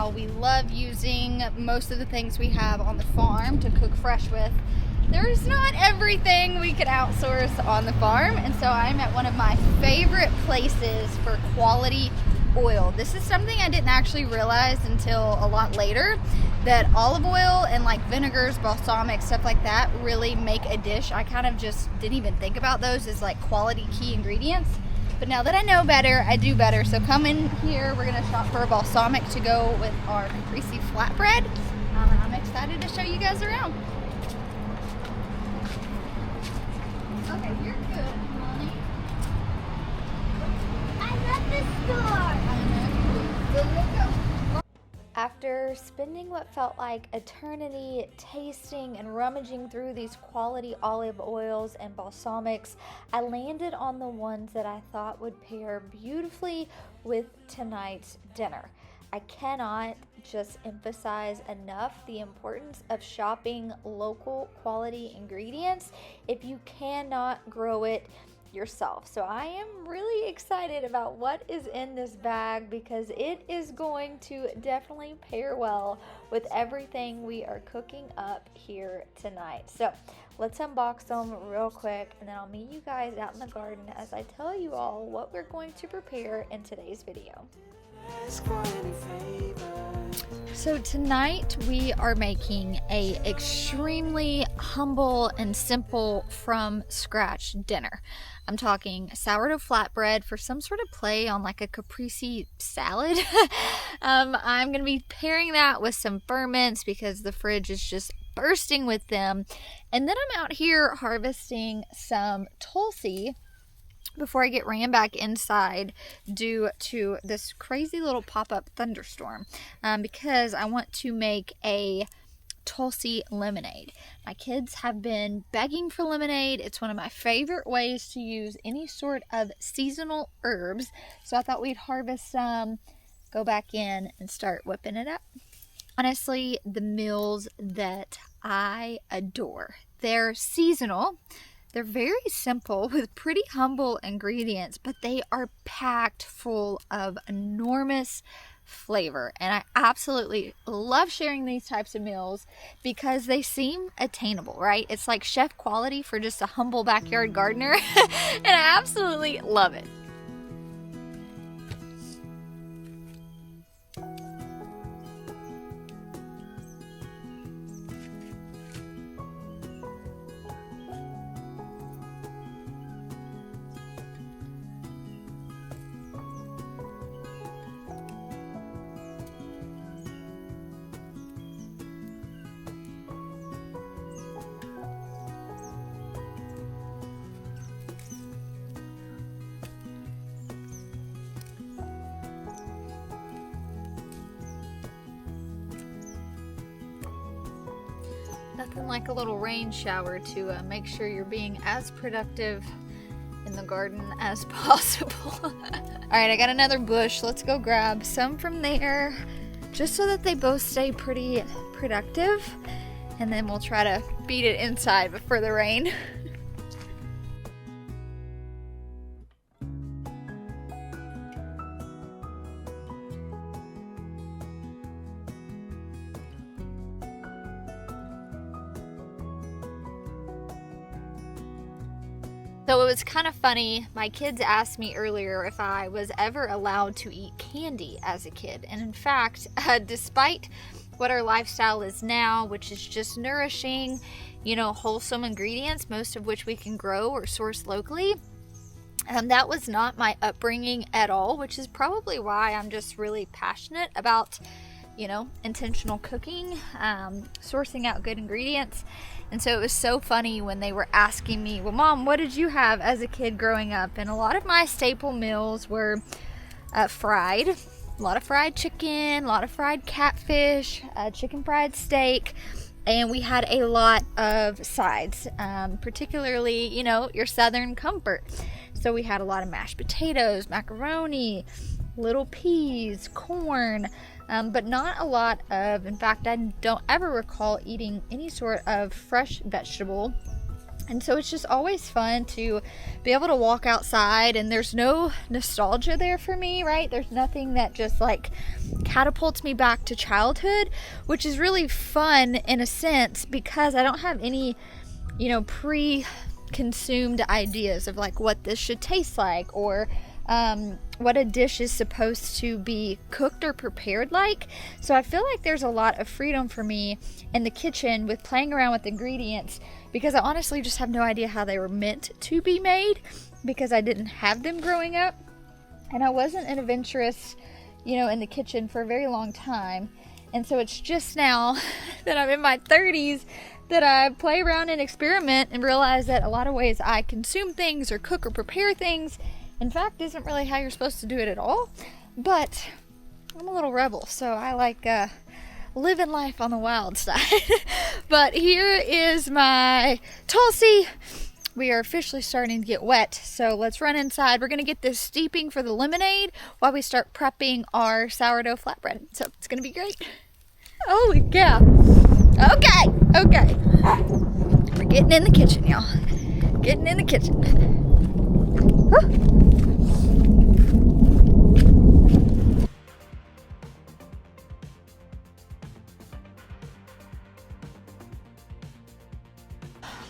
how we love using most of the things we have on the farm to cook fresh with. There's not everything we can outsource on the farm, and so I'm at one of my favorite places for quality oil. This is something I didn't actually realize until a lot later, that olive oil and like vinegars, balsamic, stuff like that really make a dish. I kind of just didn't even think about those as like quality key ingredients. But now that I know better, I do better. So come in here, we're gonna shop for a balsamic to go with our Caprese Flatbread. And I'm excited to show you guys around. Okay, you're good, honey. I love this store. After spending what felt like eternity tasting and rummaging through these quality olive oils and balsamics, I landed on the ones that I thought would pair beautifully with tonight's dinner. I cannot just emphasize enough the importance of shopping local quality ingredients if you cannot grow it yourself. So I am really excited about what is in this bag, because it is going to definitely pair well with everything we are cooking up here tonight. So let's unbox them real quick, and then I'll meet you guys out in the garden as I tell you all what we're going to prepare in today's video. So tonight we are making a extremely humble and simple from scratch dinner. I'm talking sourdough flatbread for some sort of play on like a caprese salad. I'm going to be pairing that with some ferments because the fridge is just bursting with them. And then I'm out here harvesting some Tulsi before I get ran back inside due to this crazy little pop-up thunderstorm, because I want to make a Tulsi lemonade. My kids have been begging for lemonade. It's one of my favorite ways to use any sort of seasonal herbs, so I thought we'd harvest some, go back in and start whipping it up. Honestly, the meals that I adore, they're seasonal. They're very simple with pretty humble ingredients, but they are packed full of enormous flavor. And I absolutely love sharing these types of meals because they seem attainable, right? It's like chef quality for just a humble backyard gardener. And I absolutely love it. Nothing like a little rain shower to make sure you're being as productive in the garden as possible. Alright, I got another bush. Let's go grab some from there, just so that they both stay pretty productive. And then we'll try to beat it inside before the rain. So it was kind of funny, my kids asked me earlier if I was ever allowed to eat candy as a kid. And in fact, despite what our lifestyle is now, which is just nourishing, wholesome ingredients, most of which we can grow or source locally, that was not my upbringing at all, which is probably why I'm just really passionate about, intentional cooking, sourcing out good ingredients. And so it was so funny when they were asking me, well, Mom, what did you have as a kid growing up? And a lot of my staple meals were fried. A lot of fried chicken, a lot of fried catfish, chicken fried steak. And we had a lot of sides, particularly, your Southern comfort. So we had a lot of mashed potatoes, macaroni, little peas, corn, but not a lot of, in fact, I don't ever recall eating any sort of fresh vegetable And so it's just always fun to be able to walk outside, and there's no nostalgia there for me, right? There's nothing that just like catapults me back to childhood, which is really fun in a sense because I don't have any, pre-consumed ideas of like what this should taste like or what a dish is supposed to be cooked or prepared like. So I feel like there's a lot of freedom for me in the kitchen with playing around with ingredients, because I honestly just have no idea how they were meant to be made because I didn't have them growing up, and I wasn't an adventurous, in the kitchen for a very long time. And so it's just now that I'm in my 30s that I play around and experiment and realize that a lot of ways I consume things or cook or prepare things, in fact, isn't really how you're supposed to do it at all. But I'm a little rebel, so I like living life on the wild side. But here is my Tulsi. We are officially starting to get wet, so let's run inside. We're going to get this steeping for the lemonade while we start prepping our sourdough flatbread. So it's going to be great. Holy cow. Okay. We're getting in the kitchen, y'all. Getting in the kitchen. Whew.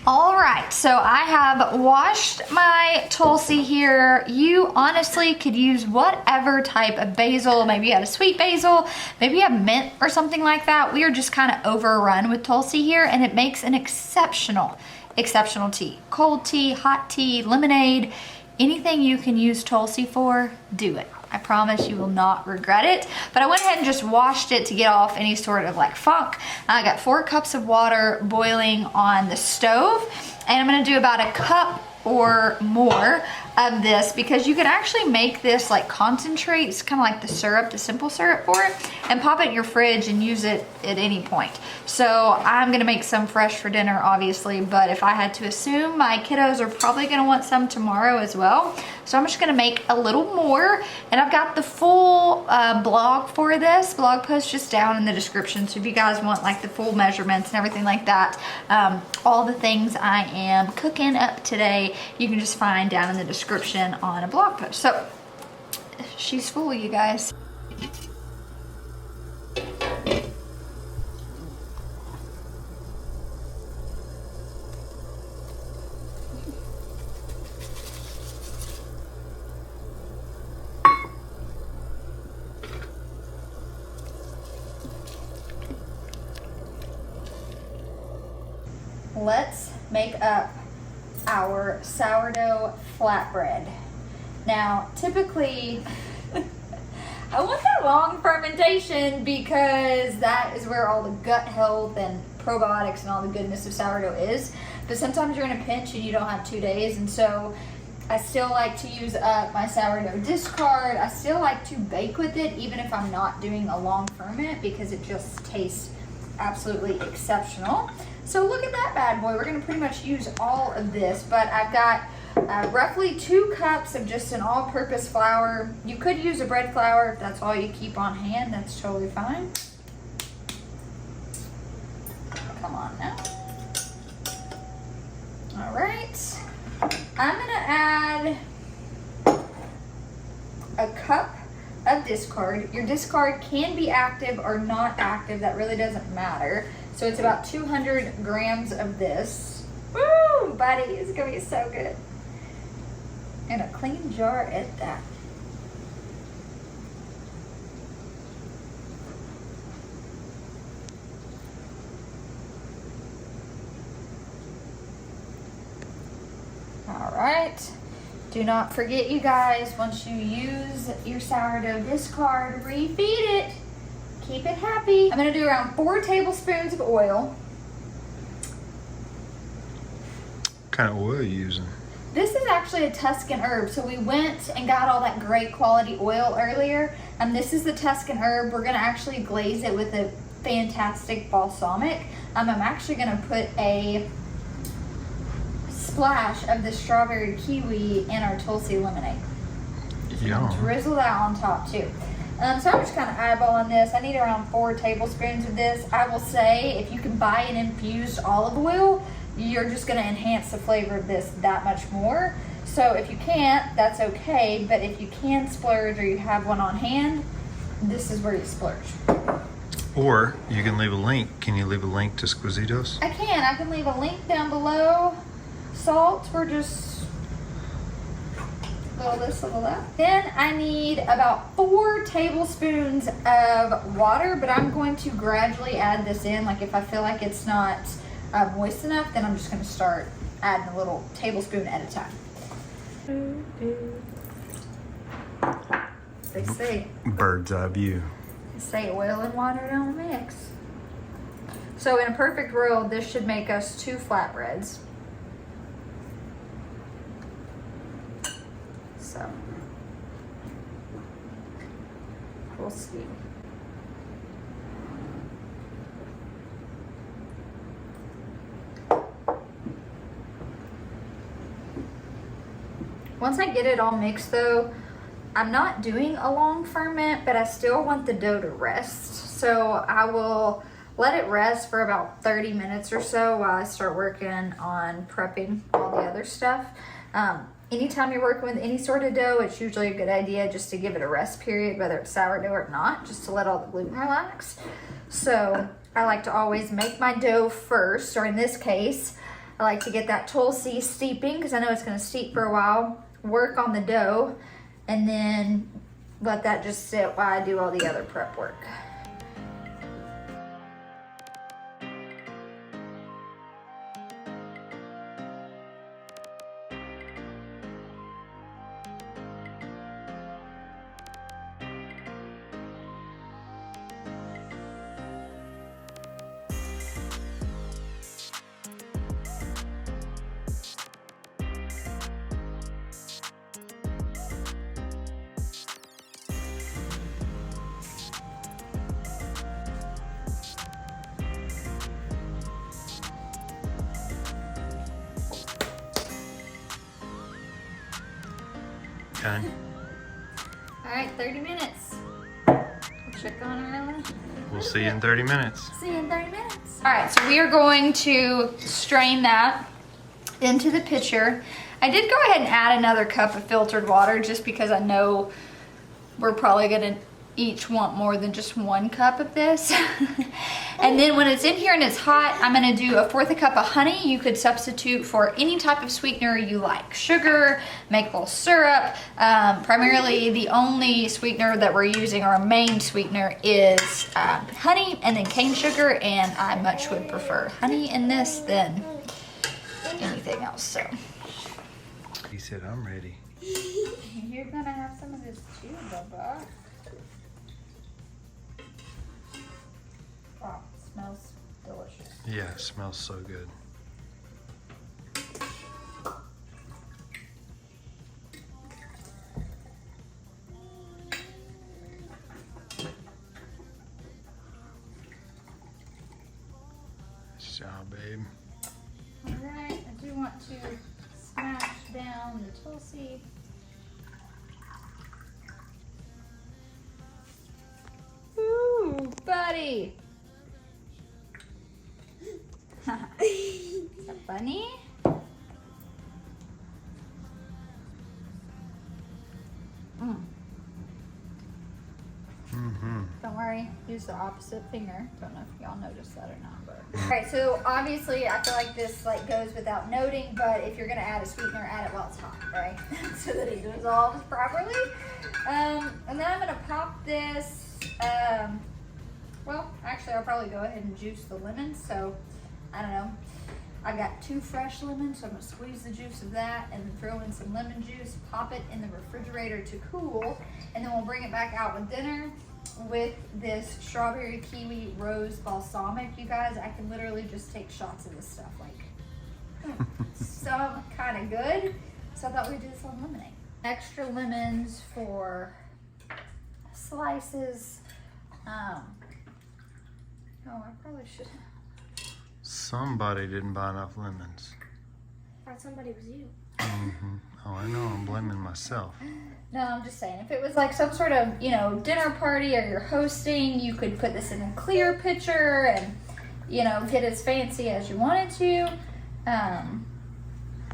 All right, so I have washed my Tulsi here. You honestly could use whatever type of basil. Maybe you had a sweet basil, maybe you have mint or something like that. We are just kind of overrun with Tulsi here, and it makes an exceptional tea. Cold tea, hot tea, lemonade, anything you can use Tulsi for, do it. I promise you will not regret it. But I went ahead and just washed it to get off any sort of like funk. I got 4 cups of water boiling on the stove, and I'm gonna do about a cup or more of this because you can actually make this like concentrate. It's kind of like the syrup, the simple syrup for it, and pop it in your fridge and use it at any point. So I'm gonna make some fresh for dinner, obviously, but if I had to assume, my kiddos are probably gonna want some tomorrow as well. So I'm just gonna make a little more, and I've got the full blog for this blog post just down in the description. So if you guys want like the full measurements and everything like that, all the things I am cooking up today, you can just find down in the description on a blog post. So she's full, you guys. Let's make up our sourdough flatbread. Now, typically, I want that long fermentation because that is where all the gut health and probiotics and all the goodness of sourdough is. But sometimes you're in a pinch and you don't have 2 days, and so I still like to use up my sourdough discard. I still like to bake with it even if I'm not doing a long ferment because it just tastes absolutely exceptional. So look at that bad boy. We're gonna pretty much use all of this, but I've got roughly 2 cups of just an all-purpose flour. You could use a bread flour if that's all you keep on hand. That's totally fine. Come on now. All right. I'm gonna add a cup of discard. Your discard can be active or not active. That really doesn't matter. So it's about 200 grams of this. Woo, buddy, it's gonna be so good. And a clean jar at that. All right. Do not forget, you guys, once you use your sourdough discard, refeed it. Keep it happy. I'm gonna do around 4 tablespoons of oil. What kind of oil are you using? This is actually a Tuscan herb. So we went and got all that great quality oil earlier. And this is the Tuscan herb. We're gonna actually glaze it with a fantastic balsamic. I'm actually gonna put a splash of the strawberry kiwi in our Tulsi lemonade. Yum. Drizzle that on top too. So I'm just kind of eyeballing this. I need around 4 tablespoons of this. I will say, if you can buy an infused olive oil, you're just gonna enhance the flavor of this that much more. So if you can't, that's okay, but if you can splurge or you have one on hand, this is where you splurge. Or you can leave a link. Can you leave a link to Squitzo's? I can leave a link down below. Salt, we're just a little this, a little that. Then I need about 4 tablespoons of water, but I'm going to gradually add this in. Like if I feel like it's not moist enough, then I'm just gonna start adding a little tablespoon at a time. They say Bird's eye view. oil and water don't mix. So in a perfect world, this should make us 2 flatbreads. So we'll see. Once I get it all mixed though, I'm not doing a long ferment, but I still want the dough to rest. So I will let it rest for about 30 minutes or so while I start working on prepping all the other stuff. Anytime you're working with any sort of dough, it's usually a good idea just to give it a rest period, whether it's sourdough or not, just to let all the gluten relax. So I like to always make my dough first, or in this case, I like to get that Tulsi steeping because I know it's going to steep for a while, work on the dough, and then let that just sit while I do all the other prep work. Okay. All right, 30 minutes. We'll check on her. We'll see you in 30 minutes. See you in 30 minutes. All right, so we are going to strain that into the pitcher. I did go ahead and add another cup of filtered water just because I know we're probably gonna each want more than just 1 cup of this. And then when it's in here and it's hot, I'm gonna do 1/4 cup of honey. You could substitute for any type of sweetener you like. Sugar, maple syrup. Primarily the only sweetener that we're using, our main sweetener, is honey and then cane sugar, and I much would prefer honey in this than anything else. So He said, I'm ready. you're gonna have some of this too, Bubba. Wow, smells delicious. Yeah, it smells so good. Nice job, babe. Alright, I do want to smash down the Tulsi. Ooh, buddy! Is that funny? Don't worry, use the opposite finger. Don't know if y'all noticed that or not, but. Alright, so obviously I feel like this goes without noting, but if you're gonna add a sweetener, add it while it's hot, right? So that it dissolves properly. And then I'm gonna pop this, well, actually I'll probably go ahead and juice the lemon, so I don't know. I got 2 fresh lemons, so I'm gonna squeeze the juice of that and then throw in some lemon juice, pop it in the refrigerator to cool, and then we'll bring it back out with dinner with this strawberry kiwi rose balsamic. You guys, I can literally just take shots of this stuff, like some kind of good. So I thought we'd do this on lemonade. Extra lemons for slices. Oh, I probably should. Somebody didn't buy enough lemons. I thought somebody was you. Oh, I know. I'm blaming myself. No, I'm just saying, if it was like some sort of, dinner party or you're hosting, you could put this in a clear pitcher and, get as fancy as you wanted to.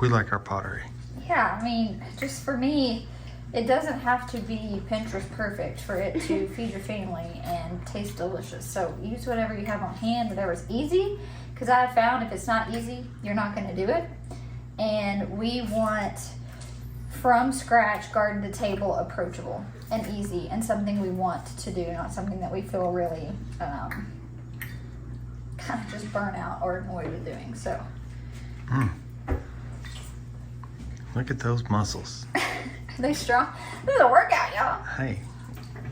We like our pottery. Yeah, I mean, just for me, it doesn't have to be Pinterest perfect for it to feed your family and taste delicious. So use whatever you have on hand, whatever's easy, because I have found if it's not easy, you're not going to do it. And we want from scratch garden to table approachable and easy and something we want to do, not something that we feel really kind of just burnt out or annoyed with doing. So Look at those muscles. Are they strong? This is a workout, y'all. Hey,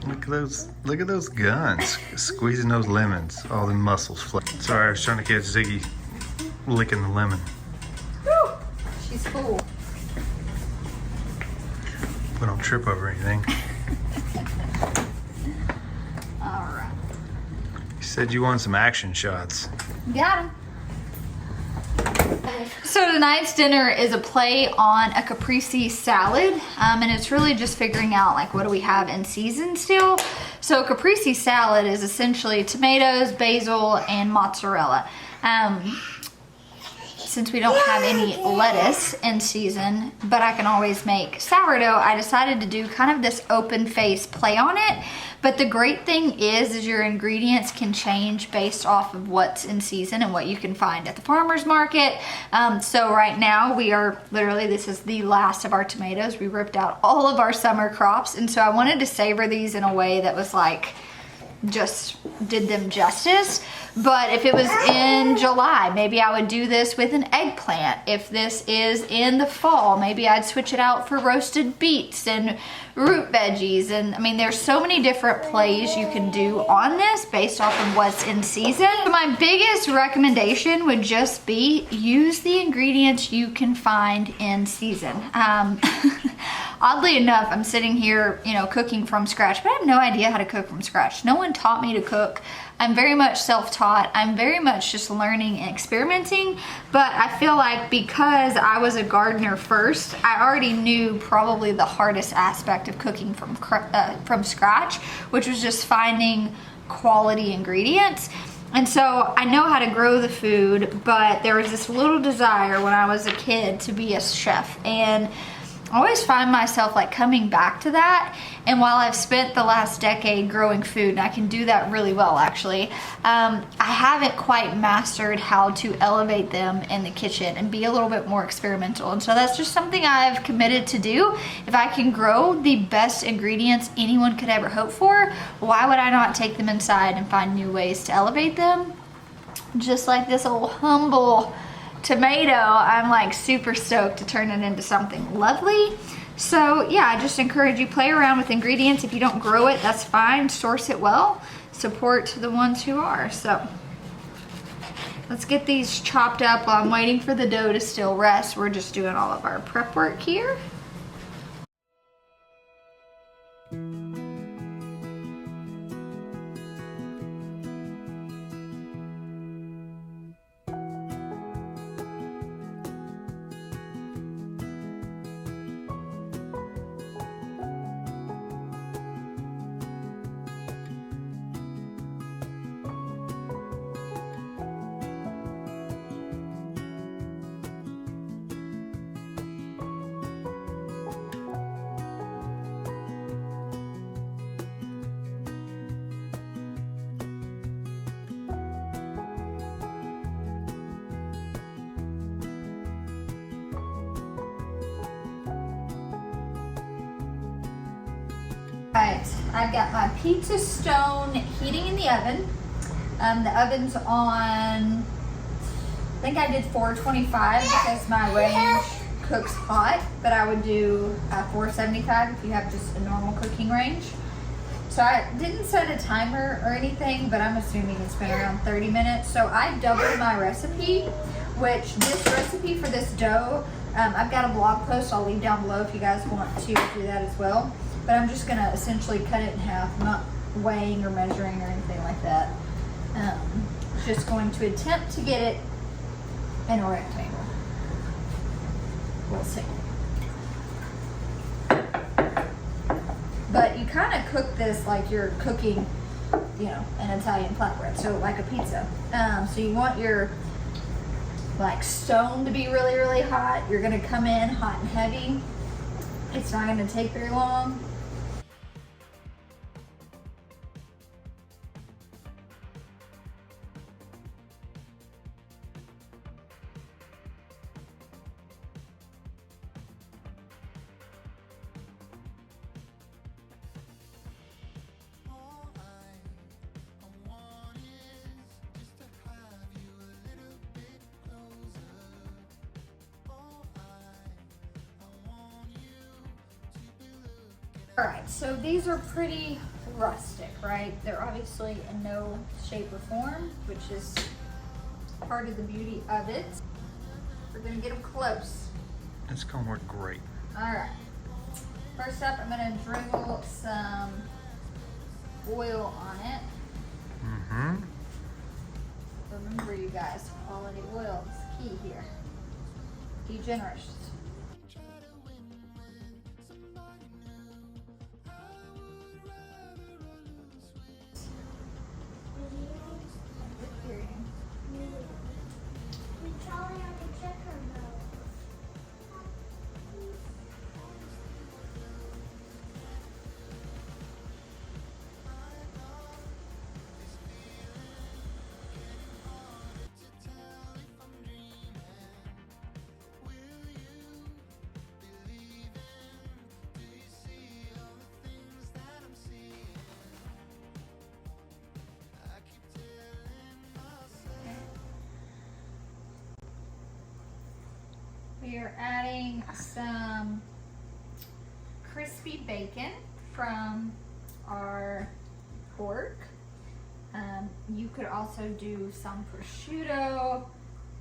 look at those guns. Squeezing those lemons. All the muscles flip. Sorry, I was trying to catch Ziggy licking the lemon. Woo! She's full. We don't trip over anything. Alright. You said you wanted some action shots. Got him. So tonight's dinner is a play on a caprese salad, and it's really just figuring out like what do we have in season still. So caprese salad is essentially tomatoes, basil, and mozzarella. Since we don't have any lettuce in season, but I can always make sourdough, I decided to do kind of this open face play on it. But the great thing is your ingredients can change based off of what's in season and what you can find at the farmer's market. So right now we are literally, this is the last of our tomatoes. We ripped out all of our summer crops. And so I wanted to savor these in a way that was like, just did them justice. But if it was in July, maybe I would do this with an eggplant. If this is in the fall, maybe I'd switch it out for roasted beets and root veggies. And I mean, there's so many different plays you can do on this based off of what's in season. So my biggest recommendation would just be use the ingredients you can find in season. Oddly enough, I'm sitting here, you know, cooking from scratch, but I have no idea how to cook from scratch. No one taught me to cook. I'm very much self-taught. I'm very much just learning and experimenting, but I feel like because I was a gardener first, I already knew probably the hardest aspect of cooking from scratch, which was just finding quality ingredients. And so I know how to grow the food, but there was this little desire when I was a kid to be a chef, and I always find myself like coming back to that. And while I've spent the last decade growing food, and I can do that really well actually, I haven't quite mastered how to elevate them in the kitchen and be a little bit more experimental. And so that's just something I've committed to do. If I can grow the best ingredients anyone could ever hope for, why would I not take them inside and find new ways to elevate them? Just like this old humble tomato, I'm like super stoked to turn it into something lovely. So yeah, I just encourage you, play around with ingredients. If you don't grow it, that's fine. Source it well. Support the ones who are. So let's get these chopped up while I'm waiting for the dough to still rest. We're just doing all of our prep work here. Alright, I've got my pizza stone heating in the oven. The oven's on, I think I did 425 because my range cooks hot, but I would do 475 if you have just a normal cooking range. So I didn't set a timer or anything, but I'm assuming it's been around 30 minutes. So I doubled my recipe, which this recipe for this dough, I've got a blog post I'll leave down below if you guys want to do that as well. But I'm just gonna essentially cut it in half, not weighing or measuring or anything like that. Just going to attempt to get it in a rectangle. We'll see. But you kind of cook this like you're cooking, you know, an Italian flatbread, so like a pizza. So you want your like stone to be really, really hot. You're gonna come in hot and heavy. It's not gonna take very long. All right, so these are pretty rustic, right? They're obviously in no shape or form, which is part of the beauty of it. We're gonna get them close. It's gonna work great. All right. First up, I'm gonna drizzle some oil on it. Mm-hmm. Remember, you guys, quality oil is key here. Be generous. We are adding some crispy bacon from our pork. You could also do some prosciutto.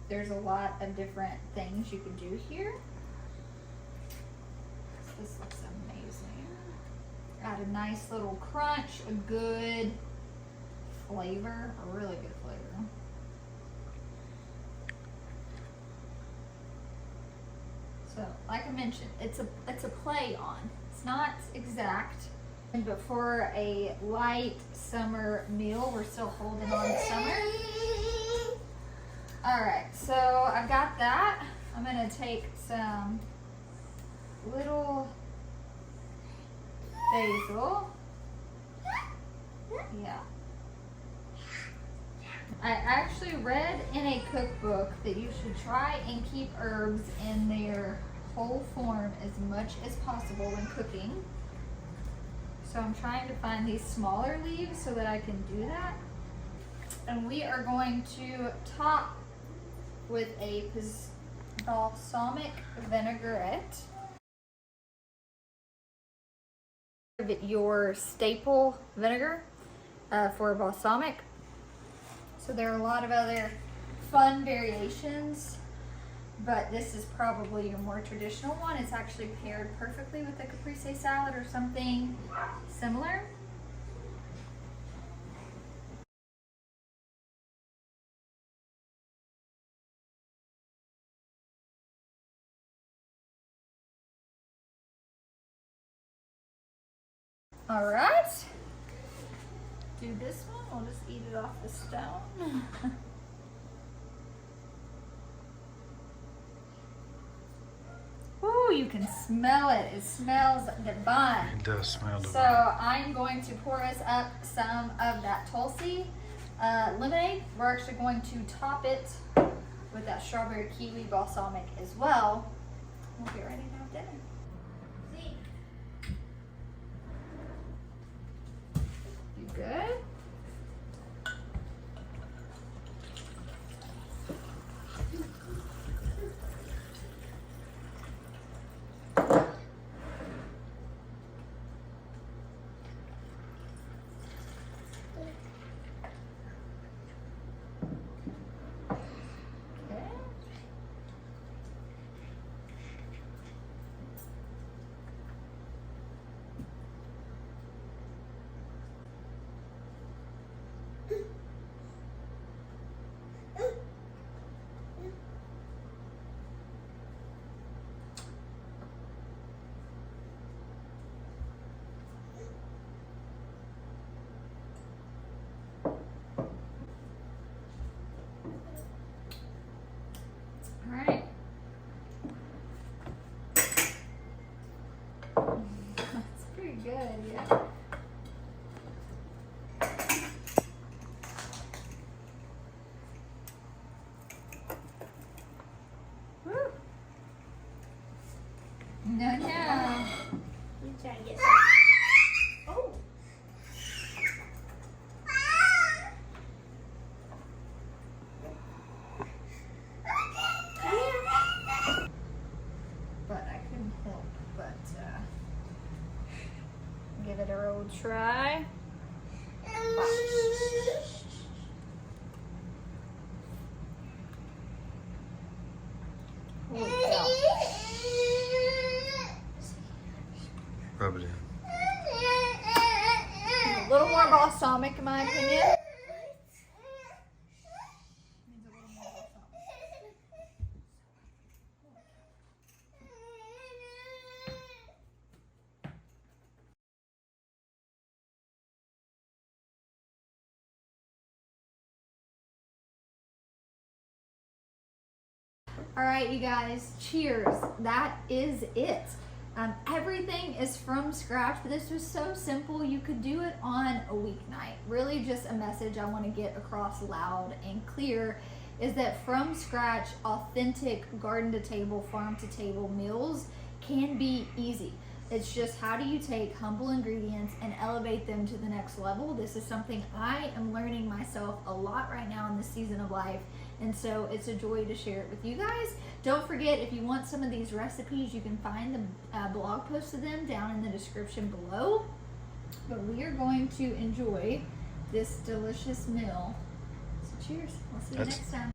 There's a lot of different things you could do here. This looks amazing. Add a nice little crunch, a good flavor, a really good flavor. So, like I mentioned, it's a play on. It's not exact, but for a light summer meal, we're still holding on to summer. All right, so I've got that. I'm gonna take some little basil. Yeah. I actually read in a cookbook that you should try and keep herbs in their whole form as much as possible when cooking. So I'm trying to find these smaller leaves so that I can do that. And we are going to top with a balsamic vinaigrette. Your staple vinegar for balsamic. So there are a lot of other fun variations, but this is probably your more traditional one. It's actually paired perfectly with a caprese salad or something similar. All right, do this one. We'll just eat it off the stone. Ooh, you can smell it. It smells divine. It does smell So divine. I'm going to pour us up some of that Tulsi lemonade. We're actually going to top it with that strawberry kiwi balsamic as well. We'll get ready to have dinner. You good? That's pretty good, yeah. Woo. No, no. You try to get some. Oh. But I couldn't help but give it a old try. Holy cow. Rub it in. A little more balsamic in my opinion. Needs a little more balsamic. All right, you guys, cheers. That is it. Everything is from scratch. This was so simple. You could do it on a weeknight. Really just a message I want to get across loud and clear is that from scratch, authentic garden to table, farm to table meals can be easy. It's just how do you take humble ingredients and elevate them to the next level. This is something I am learning myself a lot right now in this season of life. And so it's a joy to share it with you guys. Don't forget, if you want some of these recipes, you can find the blog post of them down in the description below. But we are going to enjoy this delicious meal. So cheers. We'll see you next time.